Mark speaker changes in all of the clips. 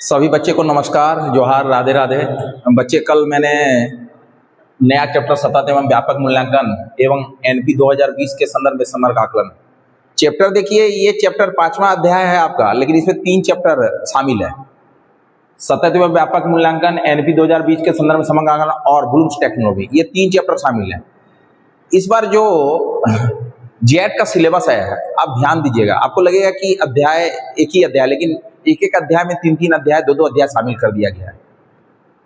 Speaker 1: सभी बच्चे को नमस्कार, जोहार, राधे राधे। बच्चे, कल मैंने नया चैप्टर सतत एवं व्यापक मूल्यांकन एवं एनपी 2020 के संदर्भ में समग्र आकलन चैप्टर देखिए। ये चैप्टर 5वां अध्याय है आपका, लेकिन इसमें 3 चैप्टर शामिल है। सतत एवं व्यापक मूल्यांकन, एनपी 2020 के संदर्भ में समग्र आकलन और ब्लूम्स टैक्सोनॉमी, ये 3 चैप्टर शामिल है। इस बार जो जेट का सिलेबस है, आप ध्यान दीजिएगा। आपको लगेगा कि अध्याय एक ही अध्याय, लेकिन एक एक अध्याय में 3-3 अध्याय, 2-2 अध्याय शामिल कर दिया गया है।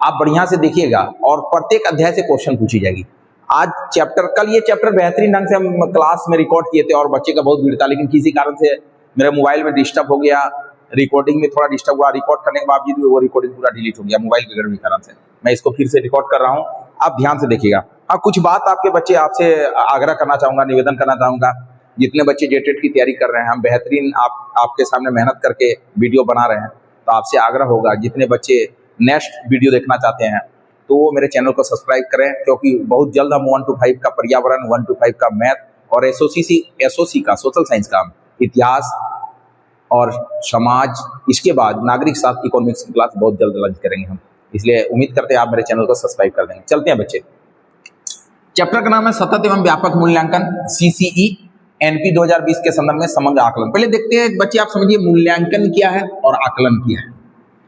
Speaker 1: आप बढ़िया से देखिएगा और प्रत्येक अध्याय से क्वेश्चन पूछी जाएगी। आज चैप्टर, कल ये चैप्टर बेहतरीन ढंग से हम क्लास में रिकॉर्ड किए थे और बच्चे का बहुत भीड़ था, लेकिन किसी कारण से मेरे मोबाइल में डिस्टर्ब हो गया, रिकॉर्डिंग में थोड़ा डिस्टर्ब हुआ। रिकॉर्ड करने के बावजूद वो रिकॉर्डिंग पूरा डिलीट हो गया मोबाइल के गड़बड़ी कारण से। मैं इसको फिर से रिकॉर्ड कर रहा हूँ, आप ध्यान से देखिएगा। अब कुछ बात आपके बच्चे, आपसे आग्रह करना चाहूंगा, निवेदन करना चाहूंगा। जितने बच्चे जेटेट की तैयारी कर रहे हैं, हम बेहतरीन आपके सामने मेहनत करके वीडियो बना रहे हैं, तो आपसे आग्रह होगा, जितने बच्चे नेक्स्ट वीडियो देखना चाहते हैं तो वो मेरे चैनल को सब्सक्राइब करें, क्योंकि बहुत जल्द हम 1 to 5 का पर्यावरण, 1 to 5 का मैथ और एसओसी का सोशल साइंस का, इतिहास और समाज, इसके बाद नागरिक शास्त्र, इकोनॉमिक्स की क्लास बहुत जल्द लॉन्च करेंगे हम। इसलिए उम्मीद करते हैं आप मेरे चैनल को सब्सक्राइब कर देंगे। चलते हैं बच्चे। चैप्टर का नाम है सतत एवं व्यापक मूल्यांकन, सीसीई, एनपी 2020 के संदर्भ में समग्र आकलन। पहले देखते हैं बच्चे, आप समझिए मूल्यांकन क्या है और आकलन क्या है।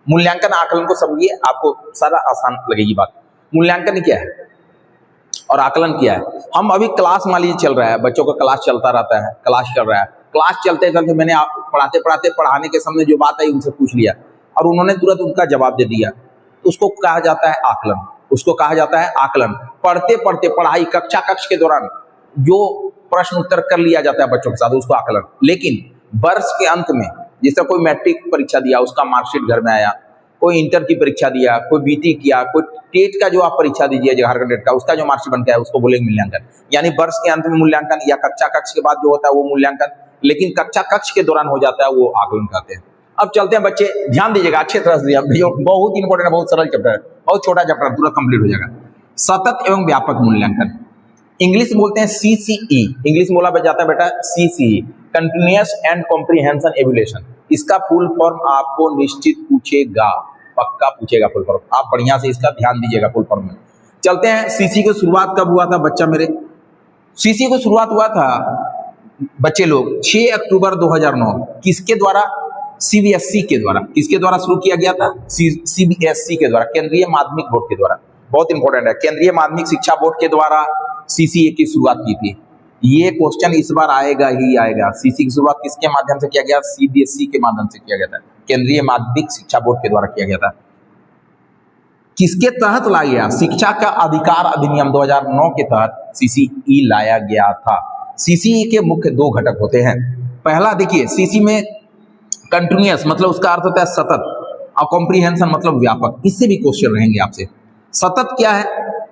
Speaker 1: मूल्यांकन आकलन को समझिए, आपको सारा आसान लगेगी बात। मूल्यांकन क्या है और आकलन क्या है। हम अभी क्लास, मान लीजिए चल रहा है, बच्चों का क्लास चलता रहता है, क्लास चल रहा है, क्लास चलते चलते मैंने पढ़ाते पढ़ाते पढ़ाने के समय जो बात आई उनसे पूछ लिया और उन्होंने तुरंत उनका जवाब दे दिया, उसको कहा जाता है आकलन। उसको कहा जाता है आकलन। पढ़ते पढ़ते पढ़ाई कक्ष के दौरान जो प्रश्न उत्तर कर लिया जाता है बच्चों के साथ, उसको आकलन। लेकिन वर्ष के अंत में, जैसे कोई मैट्रिक परीक्षा दिया, उसका मार्कशीट घर में आया, कोई इंटर की परीक्षा दिया, कोई बीटी किया, कोई टेट का जो आप परीक्षा दीजिए, झारखंड टेट का, उसका जो मार्कशीट बन के आया, उसको बोलेंगे मूल्यांकन। यानी वर्ष के अंत में मूल्यांकन, या कक्षा कक्ष के बाद जो होता है वो मूल्यांकन, लेकिन कक्षा कक्ष के दौरान हो जाता है वो आकलन कहते हैं। अब चलते हैं बच्चे, ध्यान दीजिएगा अच्छे तरह से, बहुत इंपॉर्टेंट है, बहुत सरल चैप्टर है, बहुत छोटा चैप्टर है, तुरंत कंप्लीट हो जाएगा। सतत एवं व्यापक मूल्यांकन, इंग्लिश बोलते हैं सीसीई, इंग्लिश बोला जाता है बेटा सीसीई, कंटिन्यूअस एंड कॉम्प्रिहेंशन एवल्यूएशन। इसका फुल फॉर्म आपको निश्चित पूछेगा, पक्का पूछेगा फुल फॉर्म, आप बढ़िया से इसका ध्यान दीजिएगा फुल फॉर्म में। चलते हैं, सीसी की शुरुआत कब हुआ था बच्चा मेरे। सीसी को शुरुआत हुआ था बच्चे लोग 6 अक्टूबर 2009, किसके द्वारा? सीबीएसई के द्वारा। किसके द्वारा शुरू किया गया था? सीबीएसई के द्वारा, केंद्रीय माध्यमिक बोर्ड के द्वारा। बहुत इंपॉर्टेंट है, केंद्रीय माध्यमिक शिक्षा बोर्ड के द्वारा सीसीए की शुरुआत की थी। ये क्वेश्चन इस बार आएगा ही आएगा। सीसी की शुरुआत किसके माध्यम से किया गया? सीबीएसई के माध्यम से किया गया था, केंद्रीय माध्यमिक शिक्षा बोर्ड के द्वारा किया गया था। किसके तहत लाया गया? शिक्षा का अधिकार अधिनियम 2009 के तहत सीसीई लाया गया था। सीसीई के मुख्य 2 घटक होते हैं। पहला देखिए, सीसी में कंटिन्यूअस मतलब उसका अर्थ होता है सतत, और कॉम्प्रिहेंशन मतलब व्यापक। इससे भी क्वेश्चन रहेंगे आपसे। सतत क्या है?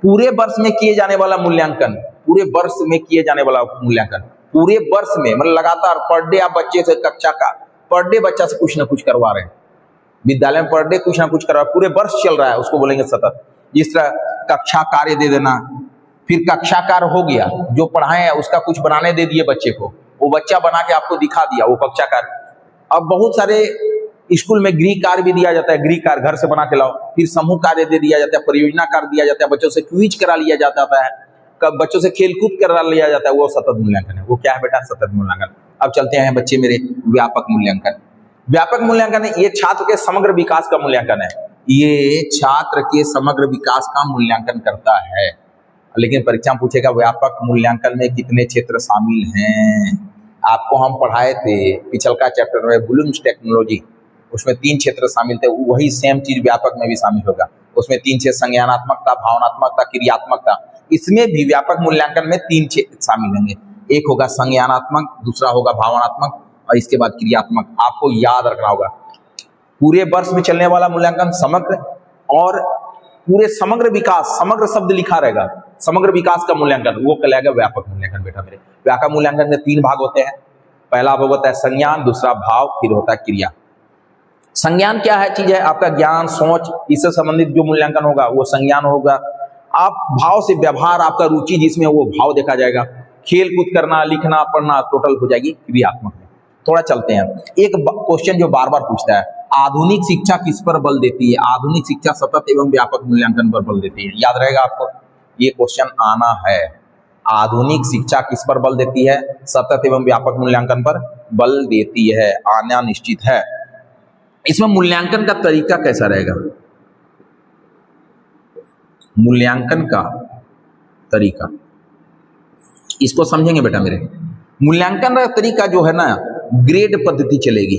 Speaker 1: पूरे वर्ष में किए जाने वाला मूल्यांकन, पूरे वर्ष में किए जाने वाला मूल्यांकन, पूरे वर्ष में मतलब लगातार पर डे आप बच्चे से, कक्षा का पर डे बच्चा से कुछ ना कुछ करवा रहे हैं, विद्यालय में पर डे कुछ ना कुछ करवा, पूरे वर्ष चल रहा है, उसको बोलेंगे सतत। जिस तरह कक्षा कार्य दे देना, फिर कक्षा कार्य हो गया, जो पढ़ाए हैं उसका कुछ बनाने दे दिए बच्चे को, वो बच्चा बना के आपको दिखा दिया, वो कक्षा कार्य। अब बहुत सारे स्कूल में गृह कार्य भी दिया जाता है, गृह कार्य घर से बना के लाओ, फिर समूह कार्य दे दिया जाता है, परियोजना कार्य दिया जाता है, बच्चों से क्विज करा लिया जाता है, कब बच्चों से खेलकूद करा लिया जाता है, वो सतत मूल्यांकन है। वो क्या है बेटा? सतत मूल्यांकन। अब चलते हैं बच्चे मेरे, व्यापक मूल्यांकन। व्यापक मूल्यांकन ये छात्र के समग्र विकास का मूल्यांकन है। ये छात्र के समग्र विकास का मूल्यांकन करता है। लेकिन परीक्षा में पूछेगा व्यापक मूल्यांकन में कितने क्षेत्र शामिल हैं। आपको हम पढ़ाए थे पिछल का चैप्टर में ब्लूम्स टैक्सोनॉमी, उसमें 3 क्षेत्र शामिल थे। वही सेम चीज व्यापक में भी शामिल होगा। उसमें 3 क्षेत्र, संज्ञानात्मकता, भावनात्मकता, क्रियात्मकता। इसमें भी व्यापक मूल्यांकन में 3 क्षेत्र शामिल होंगे। एक होगा संज्ञानात्मक, दूसरा होगा भावनात्मक और इसके बाद क्रियात्मक। आपको याद रखना होगा, पूरे वर्ष में चलने वाला मूल्यांकन समग्र, और पूरे समग्र विकास, समग्र शब्द लिखा रहेगा, समग्र विकास का मूल्यांकन, वो कहलाएगा व्यापक मूल्यांकन बेटा मेरे। व्यापक मूल्यांकन में 3 भाग होते हैं। पहला भाग होता है संज्ञान, दूसरा भाव, फिर होता है क्रिया। संज्ञान क्या है? चीज है आपका ज्ञान, सोच, इससे संबंधित जो मूल्यांकन होगा वो संज्ञान होगा। आप भाव से व्यवहार, आपका रुचि जिसमें, वो भाव देखा जाएगा। खेल कूद करना, लिखना, पढ़ना, टोटल हो जाएगी क्रियात्मक में। थोड़ा चलते हैं, एक क्वेश्चन जो बार बार पूछता है, आधुनिक शिक्षा किस पर बल देती है? आधुनिक शिक्षा सतत एवं व्यापक मूल्यांकन पर बल देती है। याद रहेगा आपको, ये क्वेश्चन आना है। आधुनिक शिक्षा किस पर बल देती है? सतत एवं व्यापक मूल्यांकन पर बल देती है, आना निश्चित है। इसमें मूल्यांकन का तरीका कैसा रहेगा? मूल्यांकन का तरीका इसको समझेंगे बेटा मेरे। मूल्यांकन का तरीका जो है ना, ग्रेड पद्धति चलेगी।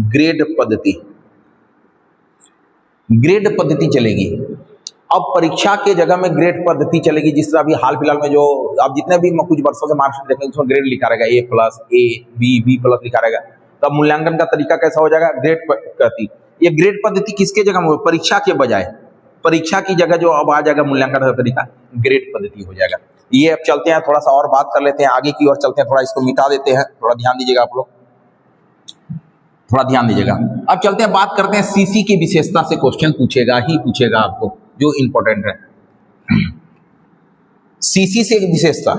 Speaker 1: ग्रेड पद्धति चलेगी। अब परीक्षा के जगह में ग्रेड पद्धति चलेगी। जिस तरह अभी हाल फिलहाल में जो अब जितने भी कुछ वर्षों से मार्कशीट देखेंगे उसमें ग्रेड लिखा रहेगा, A+, B+, लिखा रहेगा। तब मूल्यांकन का तरीका कैसा हो जाएगा? ग्रेड पद्धति। ये ग्रेड पद्धति किसके जगह में? परीक्षा के बजाय, परीक्षा की जगह जो अब आ जाएगा मूल्यांकन का तरीका, ग्रेड पद्धति हो जाएगा। ये अब चलते हैं, थोड़ा सा और बात कर लेते हैं, आगे की ओर चलते हैं, थोड़ा इसको मिटा देते हैं, थोड़ा ध्यान दीजिएगा आप लोग, थोड़ा ध्यान दीजिएगा। अब चलते हैं, बात करते हैं सीसी की विशेषता से क्वेश्चन पूछेगा ही पूछेगा आपको, जो इंपॉर्टेंट है। सीसी से विशेषता,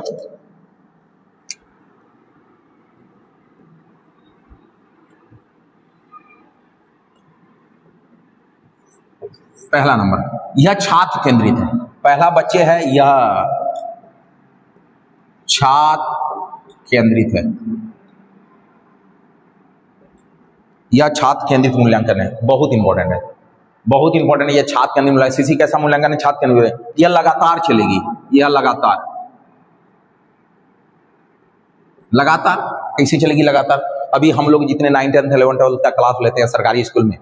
Speaker 1: पहला नंबर, यह छात्र केंद्रित है। पहला बच्चे है, यह छात्र केंद्रित है, यह छात्र केंद्रित मूल्यांकन है। बहुत इंपॉर्टेंट है, बहुत इंपॉर्टेंट है। यह छात्र केंद्रित मूल्यांकन, सीसी कैसा मूल्यांकन है? छात्र केंद्रित है। यह लगातार चलेगी, यह लगातार कैसे चलेगी? लगातार। अभी हम लोग जितने 9, 10, 11, 12 का क्लास लेते हैं सरकारी स्कूल में,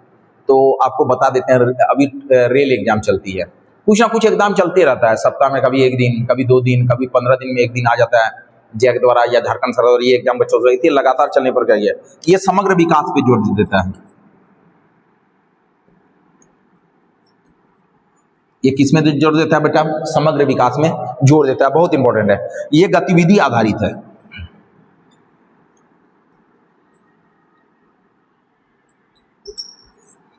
Speaker 1: तो आपको बता देते हैं, अभी रेल एग्जाम चलती है, कुछ ना कुछ एग्जाम चलते रहता है सप्ताह में, कभी 1 दिन, कभी 2 दिन, कभी 15 दिन में 1 दिन आ जाता है जैक द्वारा या झारखंड सरकार, ये एग्जाम बच्चों से रहती है। लगातार चलने पर क्या है? ये समग्र विकास पे जोर देता है। ये किस में जोर देता है बेटा? समग्र विकास में जोर देता है। बहुत इंपॉर्टेंट है। ये गतिविधि आधारित है।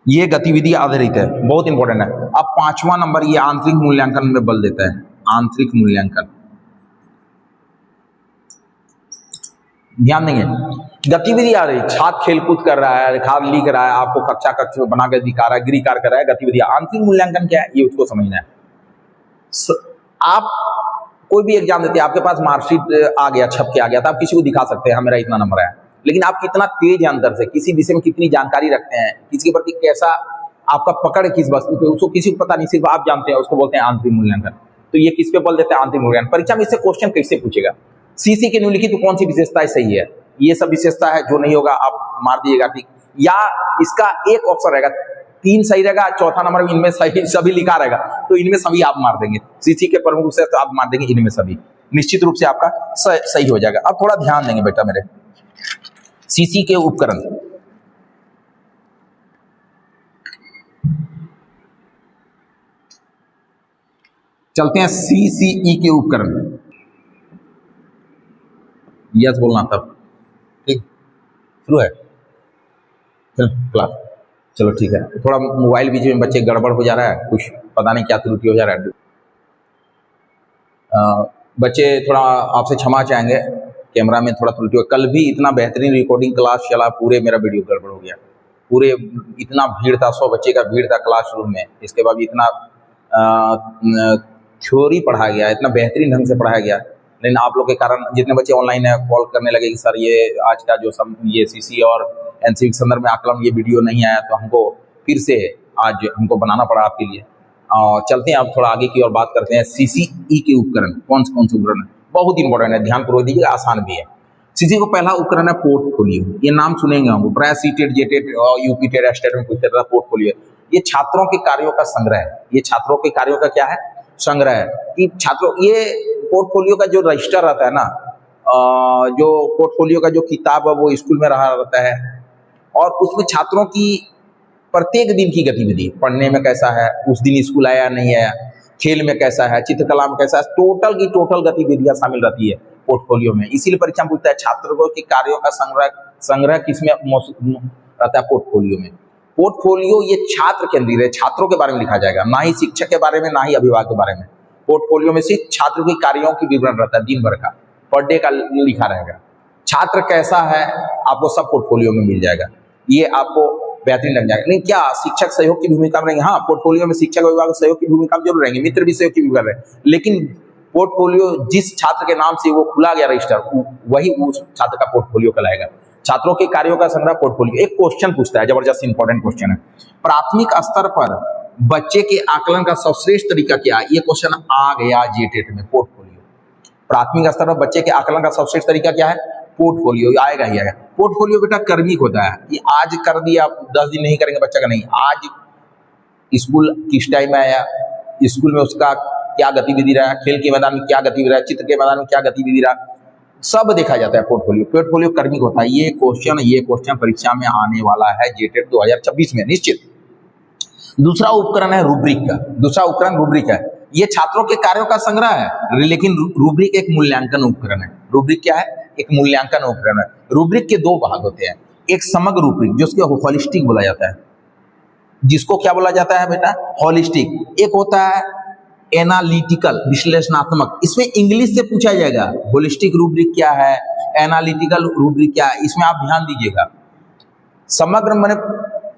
Speaker 1: ये गतिविधि आधारित है, बहुत इंपॉर्टेंट है। अब 5वां नंबर, ये आंतरिक मूल्यांकन में बल देता है। आंतरिक मूल्यांकन, ध्यान देंगे। गतिविधि आ रही, छात्र खेलकूद कर रहा है, खाद लिख रहा है, आपको कक्षा कक्ष बना के दिखा रहा है, गृह कार्य कर रहा है, गतिविधि। आंतरिक मूल्यांकन क्या है, ये उसको समझना है। आप कोई भी एग्जाम देते हैं, आपके पास मार्कशीट आ गया, छप के आ गया, तो आप किसी को दिखा सकते हैं, हाँ मेरा इतना नंबर आया, लेकिन आप कितना तेज है अंदर से, किसी विषय में कितनी जानकारी रखते हैं, किसी के प्रति कैसा आपका पकड़ किस वस्तु पे, उसको किसी को पता नहीं, सिर्फ आप जानते हैं, उसको बोलते हैं आंतरिक मूल्यांकन। तो ये किस पे बल देते हैं? आंतरिक मूल्यांकन। परीक्षा में इससे क्वेश्चन कैसे पूछेगा? सीसी के निम्नलिखित तो कौन सी विशेषता सही है? ये सब विशेषता है, जो नहीं होगा आप मार दीजिएगा, ठीक। या इसका एक ऑप्शन रहेगा, 3 सही रहेगा, चौथा नंबर इनमें सही सभी लिखा रहेगा, तो इनमें सभी आप मार देंगे। सीसी के प्रमुख से तो आप मार देंगे इनमें सभी, निश्चित रूप से आपका सही हो जाएगा। अब थोड़ा ध्यान देंगे बेटा मेरे, सीसी के उपकरण, चलते हैं सीसीई के उपकरण। यस बोलना तब, ठीक, शुरू है, चल क्लास, चलो ठीक है। थोड़ा मोबाइल बीच में बच्चे गड़बड़ हो जा रहा है, कुछ पता नहीं क्या त्रुटि हो जा रहा है। बच्चे थोड़ा आपसे क्षमा चाहेंगे, कैमरा में थोड़ा त्रुटि हो। कल भी इतना बेहतरीन रिकॉर्डिंग क्लास चला, पूरे मेरा वीडियो गड़बड़ हो गया, पूरे इतना भीड़ था, 100 बच्चे का भीड़ था क्लासरूम में, इसके बाद इतना थ्योरी पढ़ाया गया, इतना बेहतरीन ढंग से पढ़ाया गया, लेकिन आप लोग के कारण जितने बच्चे ऑनलाइन है कॉल करने लगे कि सर ये आज का जो ये सीसी और एनसीवी के संदर्भ में आकलन ये वीडियो नहीं आया, तो हमको फिर से आज हमको बनाना पड़ा आपके लिए। और चलते हैं अब थोड़ा आगे की और बात करते हैं। सीसीई के उपकरण कौन से उपकरण है? बहुत इंपॉर्टेंट है, ध्यानपूर्वक दीजिएगा, आसान भी है। सीसी को पहला उपकरण है पोर्टफोलियो। ये नाम सुनेंगे हम, प्राय सीटेट, जेटेट और यूपी टेट, स्टेट में पूछते था पोर्टफोलियो। ये छात्रों के कार्यों का संग्रह है। ये छात्रों के कार्यों का क्या है? संग्रह है। कि छात्रों, ये पोर्टफोलियो का जो रजिस्टर रहता है ना, जो पोर्टफोलियो का जो किताब है वो स्कूल में रहा रहता है, और उसमें छात्रों की प्रत्येक दिन की गतिविधि, पढ़ने में कैसा है, उस दिन स्कूल आया नहीं आया, खेल में कैसा है, चित्रकला में कैसा है, टोटल की टोटल गतिविधियां शामिल रहती है पोर्टफोलियो में। इसीलिए परीक्षा में पूछता है छात्रों के कार्यों का संग्रह किसमें रहता है? पोर्टफोलियो में। पोर्टफोलियो ये छात्र केंद्रित है, छात्रों के बारे में लिखा जाएगा, ना ही शिक्षक के बारे में, ना ही अभिभावक के बारे में। पोर्टफोलियो में सिर्फ छात्र के कार्यों की विवरण रहता है, दिन भर का, पर डे का लिखा रहेगा। छात्र कैसा है आपको सब पोर्टफोलियो में मिल जाएगा। ये आपको बेहतरीन लग जाएगा। नहीं क्या शिक्षक सहयोग की भूमिका में रहेंगे? हाँ, पोर्टफोलियो में शिक्षक अभिभावक सहयोग की भूमिका में जरूर रहेंगे, मित्र भी सहयोग की भूमिका रहे, लेकिन पोर्टफोलियो जिस छात्र के नाम से वो खुला गया रजिस्टर, वही उस छात्र का पोर्टफोलियो कहलाएगा। छात्रों के कार्यों का संग्रह पोर्टफोलियो। एक क्वेश्चन पूछता है, जबरदस्त इंपॉर्टेंट क्वेश्चन है, प्राथमिक स्तर पर बच्चे के आकलन का सर्वश्रेष्ठ तरीका क्या है? ये क्वेश्चन आ गया जेटेट में। पोर्टफोलियो, प्राथमिक स्तर पर बच्चे के आकलन का सर्वश्रेष्ठ तरीका क्या है? पोर्टफोलियो, आएगा ही आएगा। पोर्टफोलियो बेटा कर्मिक होता है, ये आज कर दिया 10 दिन नहीं करेंगे बच्चा का, नहीं, आज स्कूल किस टाइम में आया, स्कूल में उसका क्या गतिविधि रहा, खेल के मैदान में क्या गतिविधि रहा, चित्र के मैदान में क्या गतिविधि रहा, सब देखा जाता है पोर्टफोलियो। पोर्टफोलियो कर्मिक होता है। ये क्वेश्चन परीक्षा में आने वाला है जेटेट 2026 में निश्चित। दूसरा उपकरण है रूब्रिक का। दूसरा उपकरण रूब्रिक है। ये छात्रों के कार्यों का संग्रह है, लेकिन रूब्रिक एक मूल्यांकन उपकरण है। रूब्रिक क्या है? एक मूल्यांकन उपकरण है। रूब्रिक के दो भाग होते हैं, एक समग्र रूब्रिक जिसको होलिस्टिक बोला जाता है, जिसको क्या बोला जाता है बेटा? होलिस्टिक। एक होता है एनालिटिकल, विश्लेषणात्मक। इसमें इंग्लिश से पूछा जाएगा होलिस्टिक रूब्रिक क्या है, एनालिटिकल रूब्रिक क्या है, इसमें आप ध्यान दीजिएगा। समग्र माने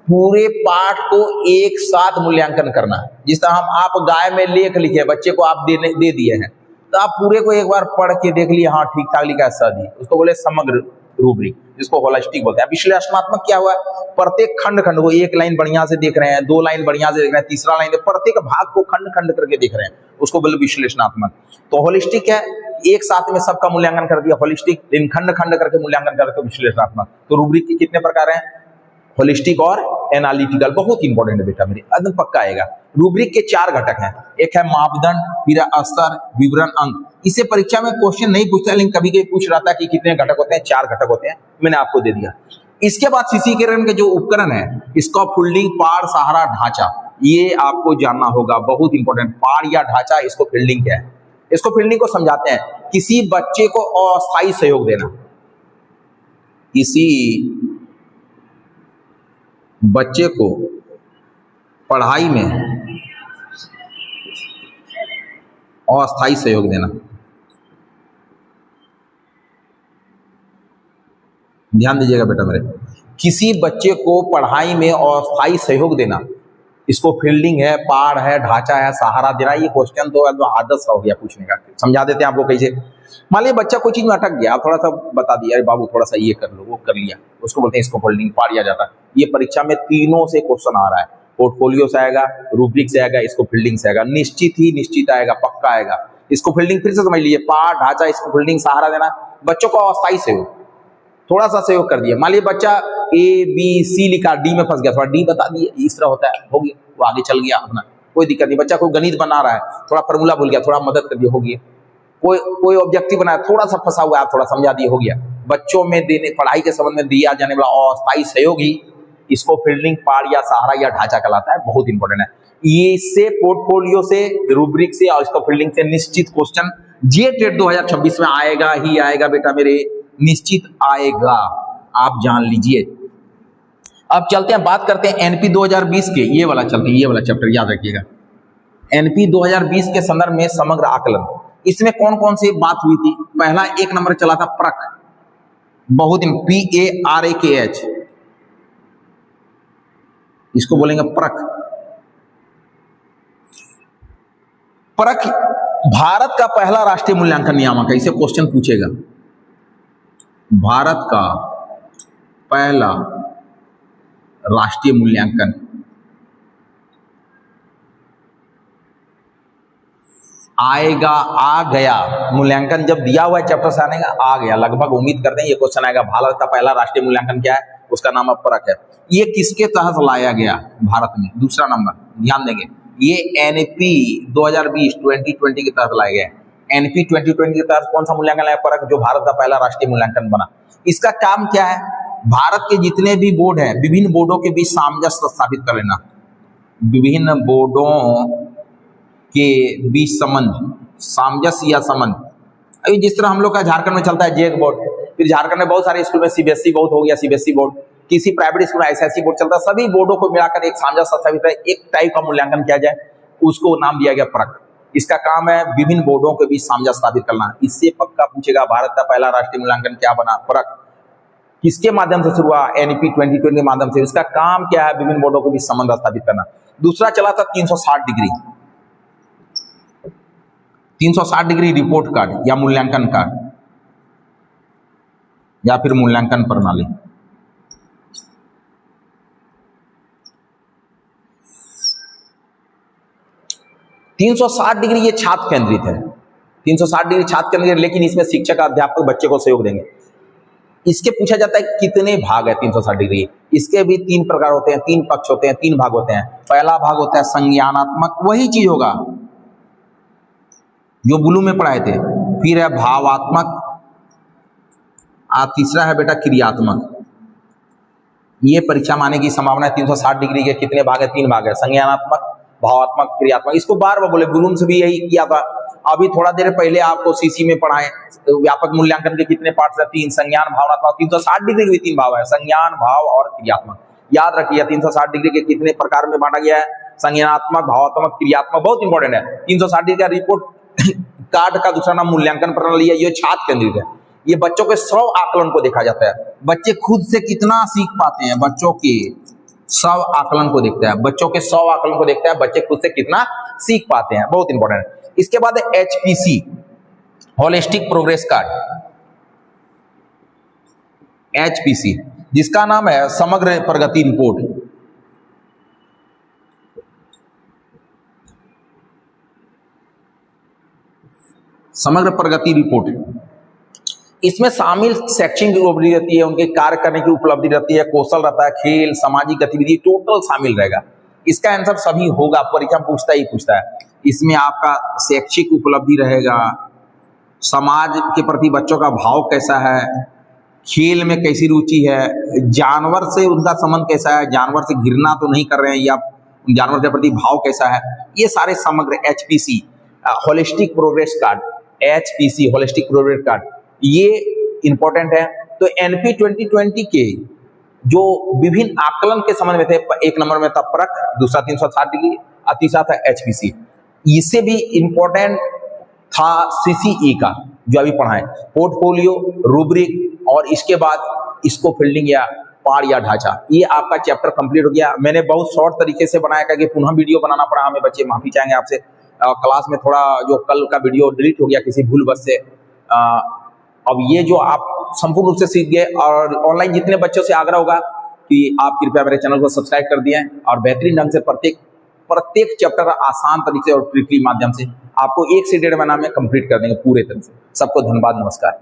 Speaker 1: पूरे पाठ को एक साथ मूल्यांकन करना। जिस तरह आप गाय में लेख लिखे, बच्चे को आप दे दिए हैं, तो आप पूरे को एक बार पढ़ के देख लिए, हाँ ठीक ठाक लिखा है सही, उसको बोले समग्र रूब्रिक, जिसको होलिस्टिक बोलते हैं। विश्लेषणात्मक क्या हुआ? प्रत्येक खंड को एक लाइन बढ़िया से देख रहे हैं, दो लाइन बढ़िया से देख रहे हैं, तीसरा लाइन, प्रत्येक भाग को खंड करके देख रहे हैं, उसको बोले विश्लेषणात्मक। तो होलिस्टिक है, एक साथ में सबका मूल्यांकन कर दिया होलिस्टिक, लेकिन खंड करके मूल्यांकन करते विश्लेषणात्मक। तो रूब्रिक के कितने प्रकार हैं? होलिस्टिक और एनालिटिकल। बहुत इंपॉर्टेंट है बेटा, मेरे एकदम पक्का आएगा। रूब्रिक के 4 घटक हैं, एक है मापदंड, फिर स्तर, विवरण, अंक। इसे परीक्षा में क्वेश्चन नहीं पूछता, लेकिन कभी कभी पूछ रहा था कि कितने घटक होते हैं? 4 घटक होते हैं, मैंने आपको दे दिया। इसके बाद शिक्षकीकरण के जो उपकरण है, स्कैफोल्डिंग, पाड़, सहारा, ढांचा, ये आपको जानना होगा, बहुत इंपॉर्टेंट। पाड़ या ढांचा, स्कैफोल्डिंग क्या है? स्कैफोल्डिंग को समझाते हैं, किसी बच्चे को अस्थायी सहयोग देना, किसी बच्चे को पढ़ाई में अस्थायी सहयोग देना। ध्यान दीजिएगा बेटा मेरे, किसी बच्चे को पढ़ाई में अस्थायी सहयोग देना, इसको फील्डिंग है, पाड़ है, ढांचा है, सहारा देना। ये क्वेश्चन तो आदत सा हो गया पूछने का। समझा देते हैं आपको कैसे। मान लिए बच्चा कोई चीज में अटक गया, थोड़ा सा बता दिया, अरे बाबू थोड़ा सा ये कर लो, वो कर लिया, उसको बोलते हैं इसको फोल्डिंग, पाड़ या जाता है। ये परीक्षा में तीनों से क्वेश्चन आ रहा है, पोर्टफोलियो से आएगा, रूब्रिक से आएगा, इसको फील्डिंग से आएगा, निश्चित आएगा, पक्का आएगा। इसको फील्डिंग फिर से समझ लीजिए, पाड़, ढांचा, इसको फील्डिंग, सहारा देना, बच्चों को अस्थायी सहयोग, थोड़ा सा सहयोग कर दिया। मान लीजिए बच्चा ABC लिखा, D में फंस गया, थोड़ा D बता दिए, इस तरह होता है, हो गया, वो आगे चल गया अपना, कोई दिक्कत नहीं। बच्चा कोई गणित बना रहा है, थोड़ा फॉर्मूला भूल गया, थोड़ा मदद कर दिया, हो गया। कोई ऑब्जेक्टिव बनाया, थोड़ा सा फंसा हुआ है, आप थोड़ा समझा दिए, हो गया। बच्चों में देने, पढ़ाई के संबंध में दिया जाने वाला अस्थायी सहयोग ही इसको फील्डिंग, पाड़ या सहारा या ढांचा कहलाता है। बहुत इंपॉर्टेंट है ये। इससे पोर्टफोलियो से, रूब्रिक से और इसको फील्डिंग से निश्चित क्वेश्चन जेटेट 2026 में आएगा ही आएगा बेटा मेरे, निश्चित आएगा, आप जान लीजिए। अब चलते हैं, बात करते हैं NP 2020 के, ये वाला चलते हैं, ये वाला चैप्टर याद रखिएगा। NP 2020 के संदर्भ में समग्र आकलन, इसमें कौन कौन सी बात हुई थी? पहला 1 नंबर चला था प्रक, बहुत PARAKH, इसको बोलेंगे प्रक। प्रक भारत का पहला राष्ट्रीय मूल्यांकन नियामक है, इसे क्वेश्चन पूछेगा। भारत का पहला राष्ट्रीय मूल्यांकन, आएगा, आ गया, मूल्यांकन जब दिया हुआ है चैप्टर से आने का, आ गया, लगभग उम्मीद करते हैं ये क्वेश्चन आएगा। भारत का पहला राष्ट्रीय मूल्यांकन क्या है? उसका नाम परख है। ये किसके तहत लाया गया भारत में? दूसरा नंबर ध्यान देंगे, ये NP 2020 के तहत लाया गया। NP 2020 के तहत कौन सा मूल्यांकन लाया? परख, जो भारत का पहला राष्ट्रीय मूल्यांकन बना। इसका काम क्या है? भारत के जितने भी बोर्ड है, विभिन्न बोर्डों के बीच सामंजस्य स्थापित कर लेना, विभिन्न बोर्डों के बीच संबंध, सामंजस्य या संबंध। अभी जिस तरह हम लोग का झारखंड में चलता है जेक बोर्ड, फिर झारखंड में बहुत सारे स्कूल में CBSE बहुत हो गया, CBSE बोर्ड, किसी प्राइवेट स्कूल में ICSE बोर्ड चलता है, सभी बोर्डों को मिलाकर एक सामंजस्य स्थापित है, एक टाइप का मूल्यांकन किया जाए, उसको नाम दिया गया परख। इसका काम है विभिन्न बोर्डों के बीच सामंजस्य स्थापित करना। इससे पक्का पूछेगा भारत का पहला राष्ट्रीय मूल्यांकन क्या बना? परख। किसके माध्यम से शुरू हुआ? एनईपी 2020 के माध्यम से। इसका काम क्या है? विभिन्न बोर्डों के बीच संबंध स्थापित करना। दूसरा चला था 360 डिग्री, 360 डिग्री रिपोर्ट कार्ड या मूल्यांकन कार्ड या फिर मूल्यांकन प्रणाली। तीन सौ साठ डिग्री ये छात्र केंद्रित है, 360 डिग्री छात्र केंद्रित, लेकिन इसमें शिक्षक अध्यापक बच्चे को सहयोग देंगे। इसके पूछा जाता है कितने भाग है 360 डिग्री। इसके भी 3 प्रकार होते हैं, 3 पक्ष होते हैं, 3 भाग होते हैं। पहला भाग होता है संज्ञानात्मक, वही चीज होगा जो ब्लू में पढ़ाए थे। फिर है भावात्मक, और तीसरा है बेटा क्रियात्मक। ये परीक्षा माने की संभावना है। 360 डिग्री के कितने भाग है? 3 भाग है, संज्ञानात्मक, भावात्मक, क्रियात्मक। इसको बार बार बोले, ब्लूम से भी यही किया था। अभी थोड़ा देर पहले आपको सीसी में पढ़ाए व्यापक मूल्यांकन के कितने पार्ट्स है? 3, संज्ञान, भावनात्मक। 360 डिग्री के भी 3 भाव है, संज्ञान, भाव और क्रियात्मक। याद रखिए 360 डिग्री के कितने प्रकार में बांटा गया है? संज्ञानात्मक, भावात्मक, क्रियात्मक। बहुत इंपॉर्टेंट है। 360 डिग्री का रिपोर्ट कार्ड का दूसरा नाम मूल्यांकन प्रणाली है। ये छात्र केंद्रित है। ये बच्चों के 100 आकलन को देखा जाता है। बच्चे खुद से कितना सीख पाते हैं, बच्चों के 100 आकलन को देखता है। बच्चों के 100 आकलन को देखता है, बच्चे खुद से कितना सीख पाते हैं। बहुत इंपॉर्टेंट है। इसके बाद है HPC, holistic progress card, HPC, जिसका नाम है समग्र प्रगति रिपोर्ट। समग्र प्रगति रिपोर्ट, इसमें शामिल शैक्षणिक उपलब्धि रहती है, उनके कार्य करने की उपलब्धि रहती है, कौशल रहता है, खेल, सामाजिक गतिविधि, टोटल शामिल रहेगा। इसका आंसर सभी होगा, परीक्षा पूछता है। इसमें आपका शैक्षिक उपलब्धि रहेगा, समाज के प्रति बच्चों का भाव कैसा है, खेल में कैसी रुचि है, जानवर से उनका संबंध कैसा है, जानवर से घृणा तो नहीं कर रहे हैं, या जानवर के प्रति भाव कैसा है। ये सारे समग्र HPC, holistic progress card, HPC, holistic progress card, ये इंपॉर्टेंट है। तो NP 2020 के जो विभिन्न आकलन के संबंध में थे, 1 नंबर में था परख, दूसरा 360 डिग्री और तीसरा था HPC। इससे भी इंपॉर्टेंट था CCE का, जो अभी पढ़ाएं, पोर्टफोलियो, रूब्रिक, और इसके बाद इसको फील्डिंग या पार या ढांचा। ये आपका चैप्टर कंप्लीट हो गया। मैंने बहुत शॉर्ट तरीके से बनाया कि पुनः वीडियो बनाना पड़ा हमें, बच्चे माफी चाहेंगे आपसे। क्लास में थोड़ा जो कल का वीडियो डिलीट हो गया किसी भूलवश से। अब ये जो आप संपूर्ण रूप से सीख गए, और ऑनलाइन जितने बच्चों से आग्रह होगा कि आप कृपया मेरे चैनल को सब्सक्राइब कर दिए, और बेहतरीन ढंग से प्रत्येक चैप्टर आसान तरीके और ट्रिकली माध्यम से आपको 1 से 1.5 महीना में कंप्लीट कर देंगे पूरे तरह से। सबको धन्यवाद, नमस्कार।